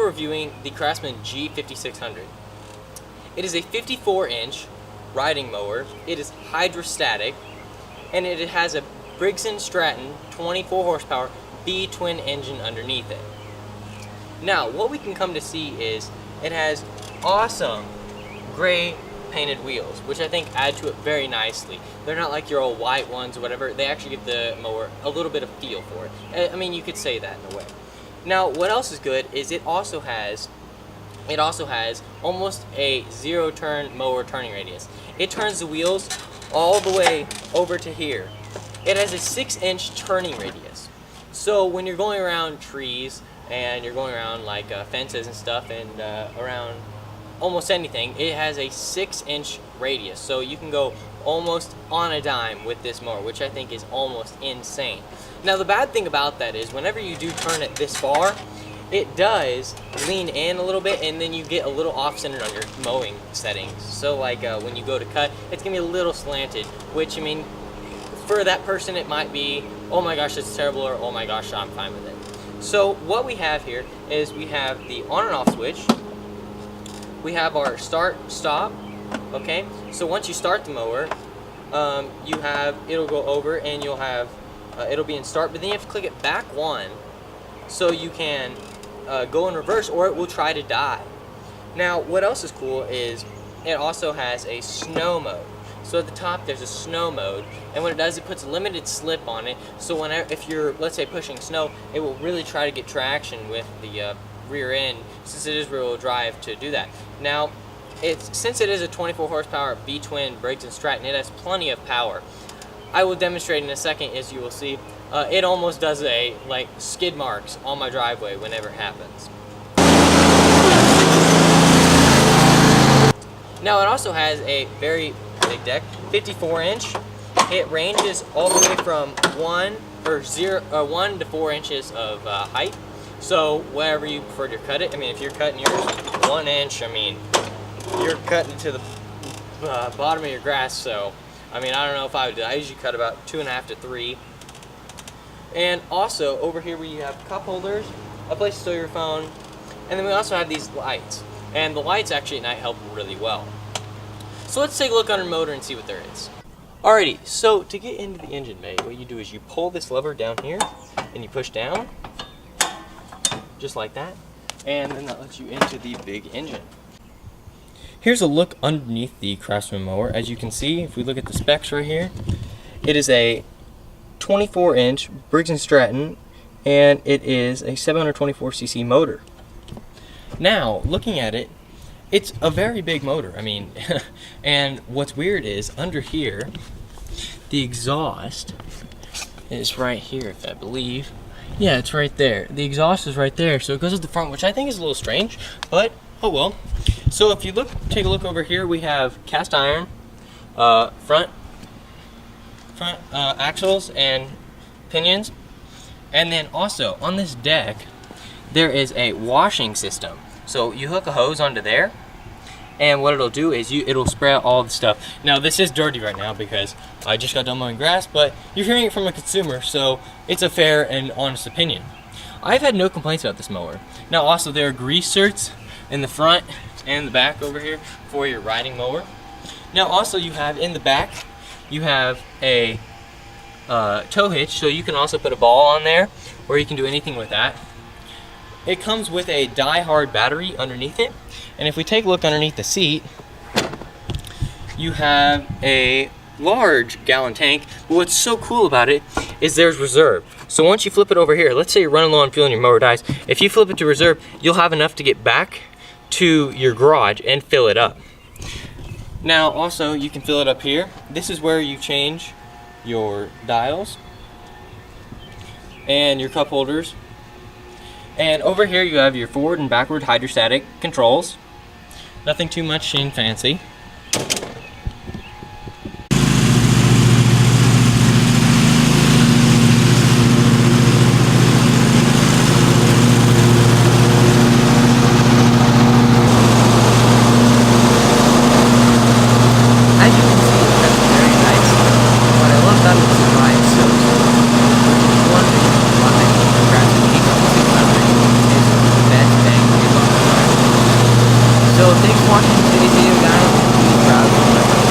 we're reviewing the Craftsman G5600. It is a 54-inch riding mower. It is hydrostatic, and it has a Briggs & Stratton 24 horsepower B twin engine underneath it. Now, what we can come to see is it has awesome gray painted wheels, which I think add to it very nicely. They're not like your old white ones or whatever. They actually give the mower a little bit of feel for it. I mean, you could say that in a way. Now, what else is good is it also has almost a zero-turn mower turning radius. It turns the wheels all the way over to here. It has a 6-inch turning radius. So when you're going around trees and you're going around like fences and stuff and around almost anything, it has a 6-inch radius. So you can go almost on a dime with this mower, which I think is almost insane. Now the bad thing about that is whenever you do turn it this far, it does lean in a little bit, and then you get a little off-centered on your mowing settings. So like when you go to cut, it's gonna be a little slanted, which I mean, for that person it might be, oh my gosh, it's terrible, or oh my gosh, I'm fine with it. So what we have here is we have the on and off switch. We have our start, stop, okay? So once you start the mower, it'll go over and you'll have, it'll be in start, but then you have to click it back one so you can go in reverse, or it will try to die. Now, what else is cool is it also has a snow mode. So at the top there's a snow mode, and what it does, it puts limited slip on it, so if you're, let's say, pushing snow, it will really try to get traction with the rear end, since it is rear-wheel drive, to do that. Now, since it is a 24 horsepower B-twin Briggs & Stratton, it has plenty of power. I will demonstrate in a second, as you will see. It almost does like skid marks on my driveway whenever it happens. Now it also has a very big deck, 54-inch. It ranges all the way from 1 to 4 inches of height. So wherever you prefer to cut it, I mean, if you're cutting yours 1 inch, I mean, you're cutting to the bottom of your grass. So I mean, I don't know if I would do that. I usually cut about 2.5 to 3. And also over here we have cup holders, a place to store your phone, and then we also have these lights. And the lights actually at night help really well. So let's take a look under the motor and see what there is. Alrighty, so to get into the engine bay, what you do is you pull this lever down here and you push down, just like that, and then that lets you into the big engine. Here's a look underneath the Craftsman mower. As you can see, if we look at the specs right here, it is a 24-inch Briggs & Stratton, and it is a 724cc motor. Now, looking at it, it's a very big motor. I mean, and what's weird is under here, the exhaust is right here, if I believe. Yeah, it's right there. The exhaust is right there, so it goes at the front, which I think is a little strange, but oh well. So if you take a look over here, we have cast iron front axles and pinions, and then also on this deck there is a washing system. So you hook a hose onto there, and what it'll do is it'll spray out all the stuff. Now this is dirty right now because I just got done mowing grass, but you're hearing it from a consumer, so it's a fair and honest opinion. I've had no complaints about this mower. Now also there are grease certs in the front and the back over here for your riding mower. Now also you have in the back, you have a tow hitch, so you can also put a ball on there, or you can do anything with that. It comes with a die-hard battery underneath it, and if we take a look underneath the seat, you have a large gallon tank. But what's so cool about it is there's reserve. So once you flip it over here, let's say you're running low on fuel and your mower dies, if you flip it to reserve, you'll have enough to get back to your garage and fill it up. Now also you can fill it up here. This is where you change your dials and your cup holders. And over here you have your forward and backward hydrostatic controls. Nothing too much and fancy. So thanks for watching today's video, guys. Be proud of